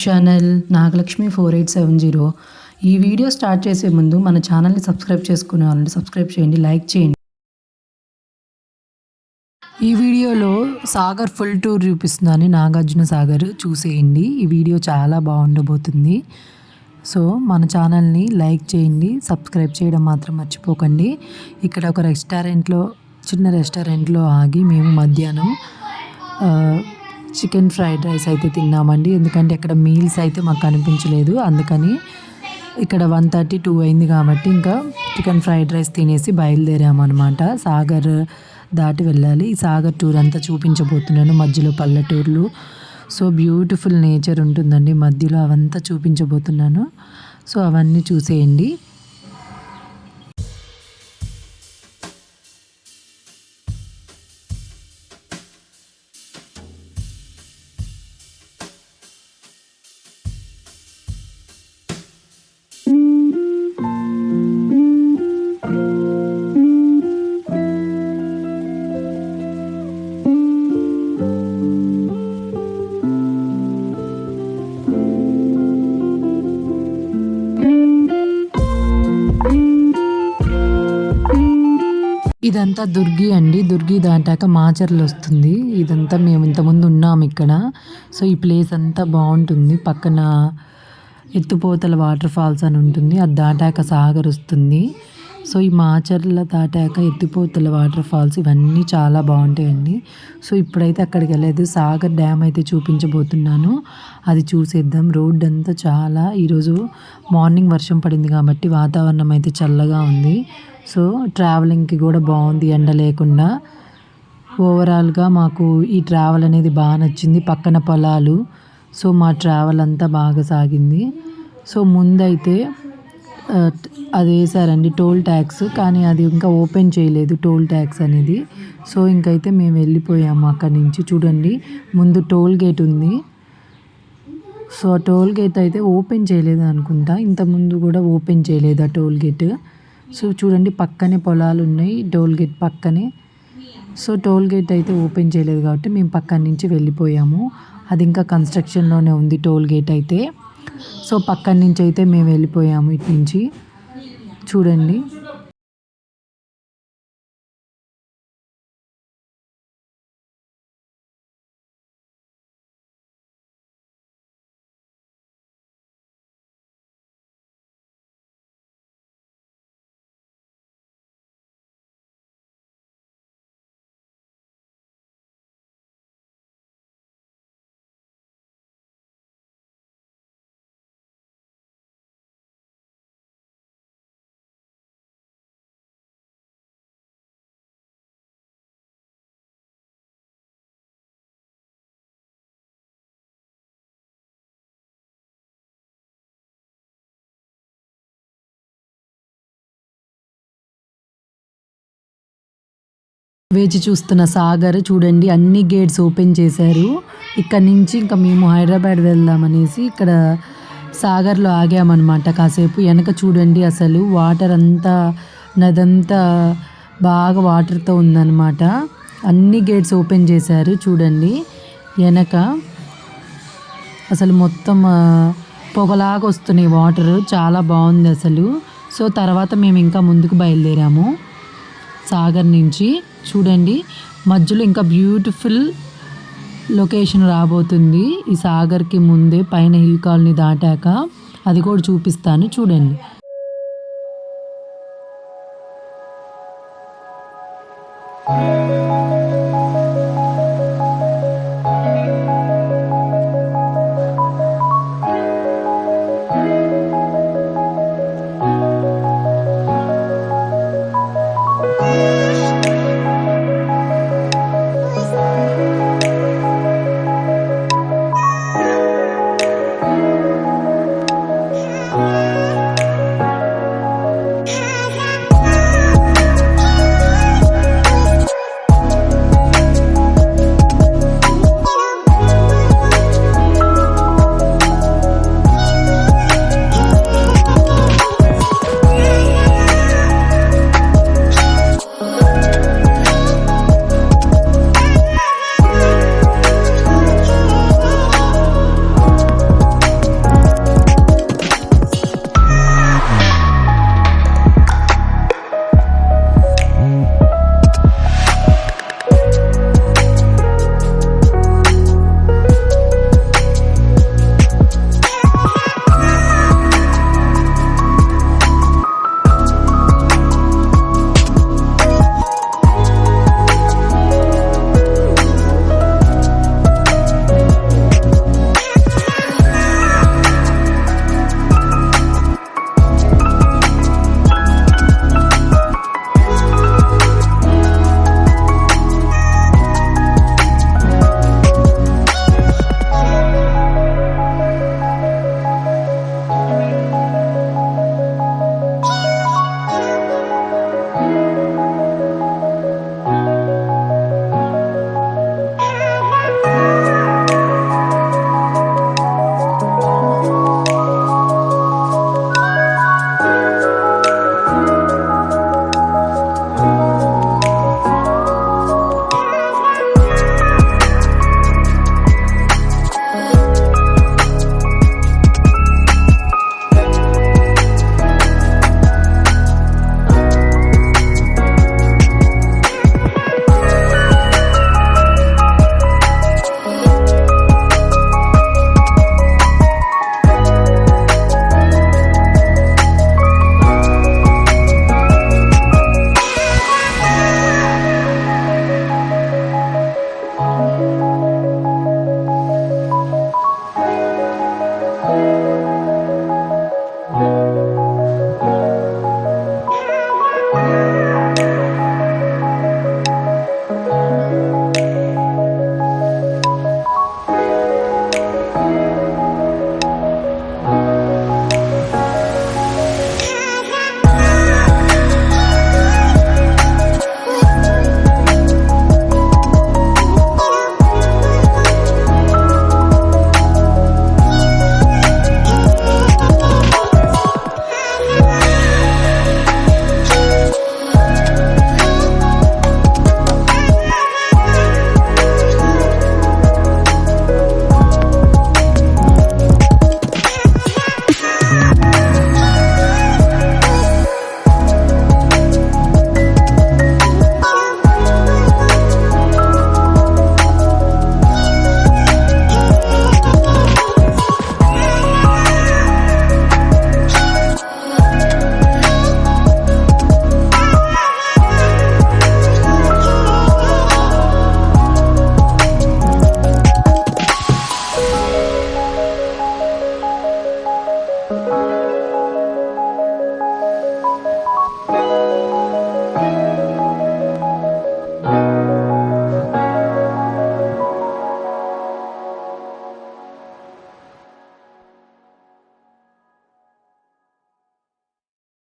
Channel Nagalakshmi 4870. ఈ video start చేసే ముందు మన ఛానల్ని సబ్స్క్రైబ్ చేసుకునే వాళ్ళని సబ్స్క్రైబ్ చేయండి, లైక్ చేయండి. ఈ వీడియోలో సాగర్ ఫుల్ టూర్ చూపిస్తున్నాను, నాగార్జున సాగర్ చూసేయండి. ఈ వీడియో చాలా బాగుండబోతుంది. సో మన ఛానల్ని లైక్ చేయండి, సబ్స్క్రైబ్ చేయడం మాత్రం మర్చిపోకండి. ఇక్కడ ఒక చిన్న రెస్టారెంట్లో ఆగి మేము మధ్యాహ్నం చికెన్ ఫ్రైడ్ రైస్ అయితే తిన్నామండి. ఎందుకంటే ఇక్కడ మీల్స్ అయితే మాకు కనిపించలేదు, అందుకని ఇక్కడ 1:30, 2 అయింది కాబట్టి ఇంకా చికెన్ ఫ్రైడ్ రైస్ తినేసి బయలుదేరామన్నమాట. సాగర్ దాటి వెళ్ళాలి. ఈ సాగర్ టూర్ అంతా చూపించబోతున్నాను. మధ్యలో పల్లెటూర్లు, సో బ్యూటిఫుల్ నేచర్ ఉంటుందండి మధ్యలో, అవంతా చూపించబోతున్నాను. సో అవన్నీ చూసేయండి. ఇదంతా దుర్గి అండి. దుర్గి దాటాక మాచర్లు వస్తుంది. ఇదంతా మేము ఇంతకుముందు ఉన్నాము ఇక్కడ. సో ఈ ప్లేస్ అంతా బాగుంటుంది. పక్కన ఎత్తిపోతల వాటర్ ఫాల్స్ అని ఉంటుంది, అది దాటాక సాగర్ వస్తుంది. సో ఈ మాచర్ల దాటాక ఎత్తిపోతల వాటర్ ఫాల్స్ ఇవన్నీ చాలా బాగుంటాయండి. సో ఇప్పుడైతే అక్కడికి వెళ్ళలేదు, సాగర్ డ్యామ్ అయితే చూపించబోతున్నాను, అది చూసేద్దాం. రోడ్ అంతా చాలా, ఈరోజు మార్నింగ్ వర్షం పడింది కాబట్టి వాతావరణం అయితే చల్లగా ఉంది. సో ట్రావెలింగ్కి కూడా బాగుంది, ఎండ లేకుండా. ఓవరాల్గా మాకు ఈ ట్రావెల్ అనేది బాగా నచ్చింది. పక్కన పొలాలు, సో మా ట్రావెల్ అంతా బాగా సాగింది. సో ముందైతే అది వేసారండి టోల్ ట్యాక్స్, కానీ అది ఇంకా ఓపెన్ చేయలేదు టోల్ ట్యాక్స్ అనేది. సో ఇంకైతే మేము వెళ్ళిపోయాము అక్కడి నుంచి. చూడండి ముందు టోల్ గేట్ ఉంది. సో ఆ టోల్ గేట్ అయితే ఓపెన్ చేయలేదు అనుకుంటా, ఇంతకుముందు కూడా ఓపెన్ చేయలేదు ఆ టోల్ గేట్. సో చూడండి పక్కనే పొలాలు ఉన్నాయి టోల్ గేట్ పక్కనే. సో టోల్ గేట్ అయితే ఓపెన్ చేయలేదు కాబట్టి మేము పక్కన నుంచి వెళ్ళిపోయాము. అది ఇంకా కన్స్ట్రక్షన్లోనే ఉంది టోల్ గేట్ అయితే. సో పక్కన నుంచి అయితే మేము వెళ్ళిపోయాము ఇటు నుంచి. చూడండి వేచి చూస్తున్న సాగర్ చూడండి, అన్ని గేట్స్ ఓపెన్ చేశారు. ఇక్కడ నుంచి ఇంకా మేము హైదరాబాద్ వెళ్దామనేసి ఇక్కడ సాగర్లో ఆగామన్నమాట కాసేపు. వెనక చూడండి అసలు వాటర్ అంతా, నదంతా బాగా వాటర్తో ఉందన్నమాట. అన్ని గేట్స్ ఓపెన్ చేశారు చూడండి. వెనక అసలు మొత్తం పొగలాగా వస్తున్నాయి వాటర్, చాలా బాగుంది అసలు. సో తర్వాత మేము ఇంకా ముందుకు బయలుదేరాము సాగర్ నుంచి. చూడండి మధ్యలో ఇంకా బ్యూటిఫుల్ లొకేషన్ రాబోతుంది ఈ సాగర్కి ముందే, పైన హిల్ కాలనీ దాటాక. అది కూడా చూపిస్తాను చూడండి.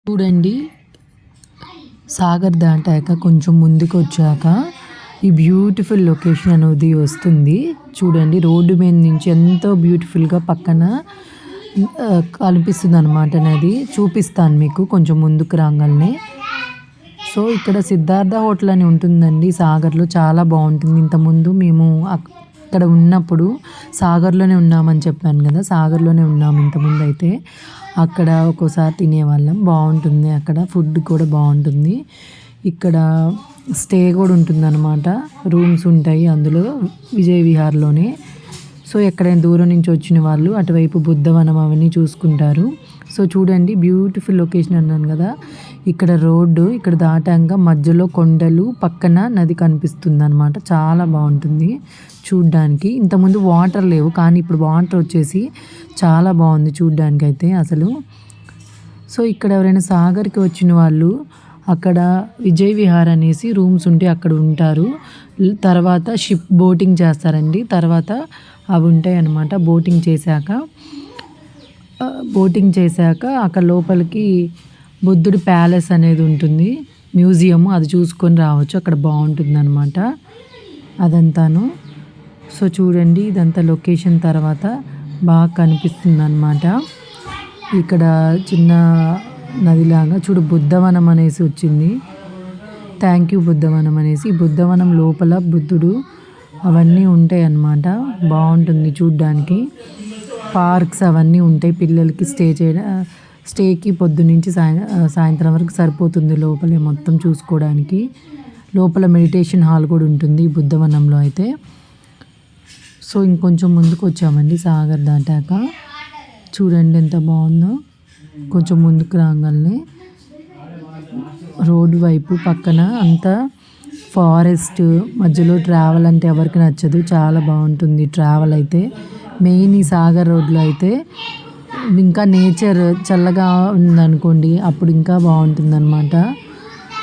చూడండి సాగర్ దాటాక కొంచెం ముందుకు వచ్చాక ఈ బ్యూటిఫుల్ లొకేషన్ అనేది వస్తుంది. చూడండి రోడ్డు మీద నుంచి ఎంతో బ్యూటిఫుల్గా పక్కన కనిపిస్తుంది అనమాట. నది చూపిస్తాను మీకు కొంచెం ముందుకు రాగానే. సో ఇక్కడ సిద్ధార్థ హోటల్ అని ఉంటుందండి సాగర్లో, చాలా బాగుంటుంది. ఇంతకుముందు మేము అక్కడ ఉన్నప్పుడు సాగర్లోనే ఉన్నామని చెప్పాను కదా, సాగర్లోనే ఉన్నాము ఇంతకుముందు. అయితే అక్కడ ఒక్కోసారి తినేవాళ్ళం, బాగుంటుంది అక్కడ ఫుడ్ కూడా బాగుంటుంది. ఇక్కడ స్టే కూడా ఉంటుందన్నమాట, రూమ్స్ ఉంటాయి అందులో విజయ్ విహార్లోనే. సో ఎక్కడైనా దూరం నుంచి వచ్చిన వాళ్ళు అటువైపు బుద్ధవనం అవన్నీ చూసుకుంటారు. సో చూడండి బ్యూటిఫుల్ లొకేషన్ అన్నాను కదా, ఇక్కడ రోడ్డు, ఇక్కడ దాటాక మధ్యలో కొండలు, పక్కన నది కనిపిస్తుంది అనమాట. చాలా బాగుంటుంది చూడ్డానికి. ఇంతకుముందు వాటర్ లేవు కానీ ఇప్పుడు వాటర్ వచ్చేసి చాలా బాగుంది చూడ్డానికి అయితే అసలు. సో ఇక్కడ ఎవరైనా సాగర్కి వచ్చిన వాళ్ళు అక్కడ విజయ్ విహార్ అనేసి రూమ్స్ ఉంటే అక్కడ ఉంటారు. తర్వాత షిప్ బోటింగ్ చేస్తారండి, తర్వాత అవి ఉంటాయి అన్నమాట. బోటింగ్ చేశాక అక్కడ లోపలికి బుద్ధుడి ప్యాలెస్ అనేది ఉంటుంది, మ్యూజియం, అది చూసుకొని రావచ్చు. అక్కడ బాగుంటుంది అనమాట అదంతాను. సో చూడండి ఇదంతా లొకేషన్ తర్వాత బాగా కనిపిస్తుంది అనమాట. ఇక్కడ చిన్న నదిలాగా చూడు బుద్ధవనం అనేసి వచ్చింది. థ్యాంక్ యూ బుద్ధవనం అనేసి. ఈ బుద్ధవనం లోపల బుద్ధుడు అవన్నీ ఉంటాయి అన్నమాట, బాగుంటుంది చూడ్డానికి. పార్క్స్ అవన్నీ ఉంటాయి పిల్లలకి స్టేకి పొద్దున్నుంచి సాయంత్రం వరకు సరిపోతుంది లోపలే మొత్తం చూసుకోవడానికి. లోపల మెడిటేషన్ హాల్ కూడా ఉంటుంది ఈ బుద్ధవనంలో అయితే. సో ఇంకొంచెం ముందుకు వచ్చామండి సాగర్ దాటాక. చూడండి ఎంత బాగుందో. కొంచెం ముందుకు రాగానే రోడ్డు వైపు పక్కన అంతా ఫారెస్ట్, మధ్యలో ట్రావెల్ అంటే ఎవరికి నచ్చదు, చాలా బాగుంటుంది ట్రావెల్ అయితే. మెయిన్ ఈ సాగర్ రోడ్లో అయితే ఇంకా నేచర్ చల్లగా ఉందనుకోండి, అప్పుడు ఇంకా బాగుంటుంది అన్నమాట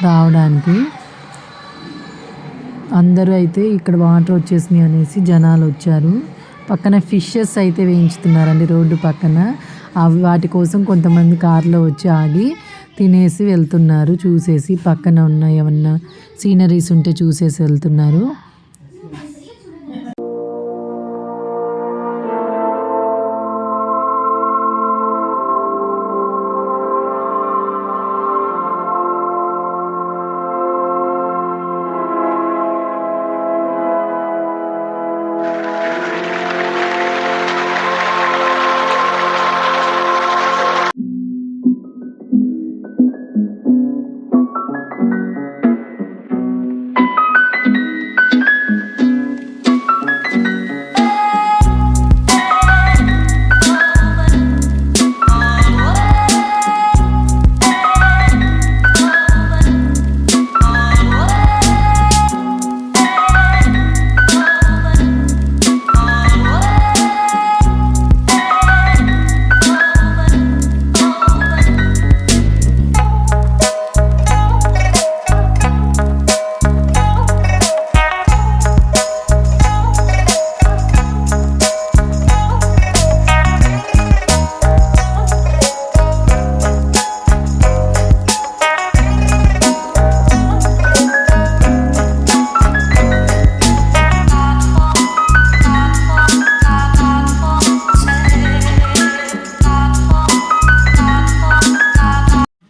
రావడానికి. అందరూ అయితే ఇక్కడ వాటర్ వచ్చేసినాయి అనేసి జనాలు వచ్చారు. పక్కన ఫిషెస్ అయితే వేయించుతున్నారండి రోడ్డు పక్కన. వాటి కోసం కొంతమంది కార్లో వచ్చి ఆగి తినేసి వెళ్తున్నారు, చూసేసి పక్కన ఉన్న ఏమన్నా సీనరీస్ ఉంటే చూసేసి వెళ్తున్నారు.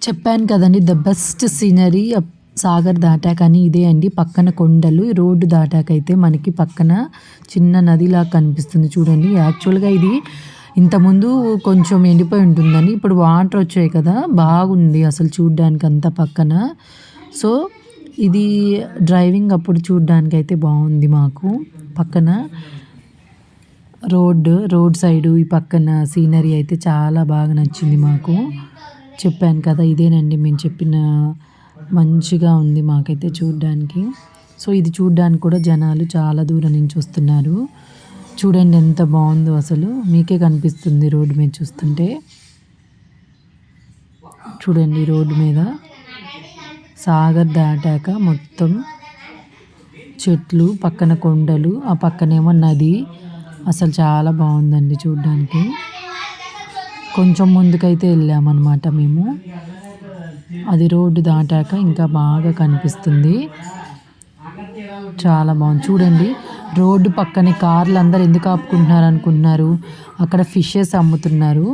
చెప్పాను కదండి ద బెస్ట్ సీనరీ సాగర్ దాటాక అని ఇదే అండి. పక్కన కొండలు, రోడ్డు దాటాక అయితే మనకి పక్కన చిన్న నదిలా కనిపిస్తుంది చూడండి. యాక్చువల్గా ఇది ఇంతకుముందు కొంచెం ఎండిపోయి ఉంటుందని ఇప్పుడు వాటర్ వచ్చాయి కదా, బాగుంది అసలు చూడ్డానికి అంతా పక్కన. సో ఇది డ్రైవింగ్ అప్పుడు చూడ్డానికి అయితే బాగుంది మాకు. పక్కన రోడ్ సైడు ఈ పక్కన సీనరీ అయితే చాలా బాగా నచ్చింది మాకు. చెప్పాను కదా ఇదేనండి మేము చెప్పిన, మంచిగా ఉంది మాకైతే చూడ్డానికి. సో ఇది చూడ్డానికి కూడా జనాలు చాలా దూరం నుంచి వస్తున్నారు. చూడండి ఎంత బాగుందో అసలు, మీకే కనిపిస్తుంది రోడ్డు మీద చూస్తుంటే. చూడండి రోడ్డు మీద సాగర్ దాటాక మొత్తం చెట్లు, పక్కన కొండలు, ఆ పక్కనేమో నది. అసలు చాలా బాగుందండి చూడ్డానికి. కొంచెం ముందుకైతే వెళ్ళామన్నమాట మేము. అది రోడ్డు దాటాక ఇంకా బాగా కనిపిస్తుంది. చాలా బాగుంది చూడండి. రోడ్డు పక్కనే కార్లు అందరు ఎందుకు ఆపుకుంటున్నారు అనుకుంటున్నారు, అక్కడ ఫిషెస్ అమ్ముతున్నారు.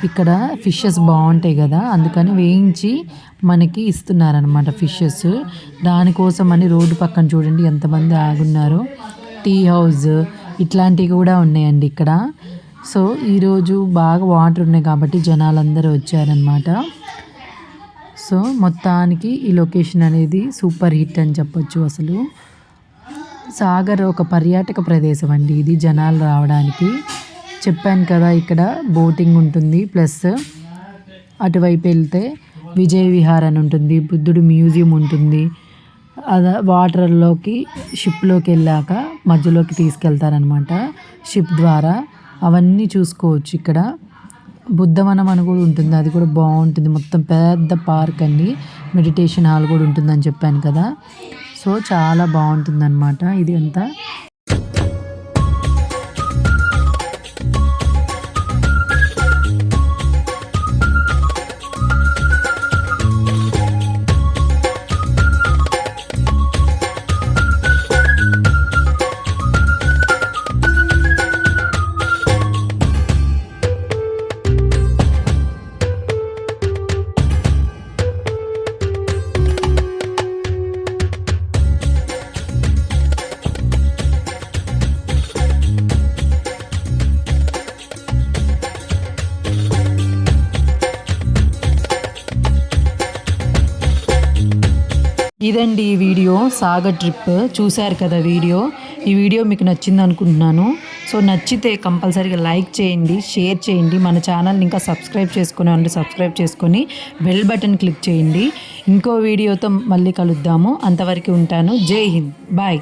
ఇక్కడ ఫిషెస్ బాగుంటాయి కదా, అందుకని వేయించి మనకి ఇస్తున్నారనమాట ఫిషెస్. దానికోసం అని రోడ్డు పక్కన చూడండి ఎంతమంది ఆగున్నారో. టీ హౌస్ ఇట్లాంటివి కూడా ఉన్నాయండి ఇక్కడ. సో ఈరోజు బాగా వాటర్ ఉన్నాయి కాబట్టి జనాలందరూ వచ్చారనమాట. సో మొత్తానికి ఈ లొకేషన్ అనేది సూపర్ హిట్ అని చెప్పొచ్చు. అసలు సాగర్ ఒక పర్యాటక ప్రదేశం అండి ఇది, జనాలు రావడానికి. చెప్పాను కదా ఇక్కడ బోటింగ్ ఉంటుంది, ప్లస్ అటువైపు వెళ్తే విజయ విహార్ అని ఉంటుంది, బుద్ధుడు మ్యూజియం ఉంటుంది. వాటర్లోకి షిప్లోకి వెళ్ళాక మధ్యలోకి తీసుకెళ్తారనమాట షిప్ ద్వారా. అవన్నీ చూసుకోవచ్చు ఇక్కడ. బుద్ధవనం అని కూడా ఉంటుంది, అది కూడా బాగుంటుంది. మొత్తం పెద్ద పార్క్ అండి, మెడిటేషన్ హాల్ కూడా ఉంటుందని చెప్పాను కదా. సో చాలా బాగుంటుంది అనమాట ఇది అంతా. ఇదండి ఈ వీడియో, సాగర్ ట్రిప్. చూశారు కదా వీడియో. ఈ వీడియో మీకు నచ్చింది అనుకుంటున్నాను. సో నచ్చితే కంపల్సరీగా లైక్ చేయండి, షేర్ చేయండి. మన ఛానల్ని ఇంకా సబ్స్క్రైబ్ సబ్స్క్రైబ్ చేసుకొని బెల్ బటన్ క్లిక్ చేయండి. ఇంకో వీడియోతో మళ్ళీ కలుద్దాము. అంతవరకు ఉంటాను. జై హింద్, బాయ్.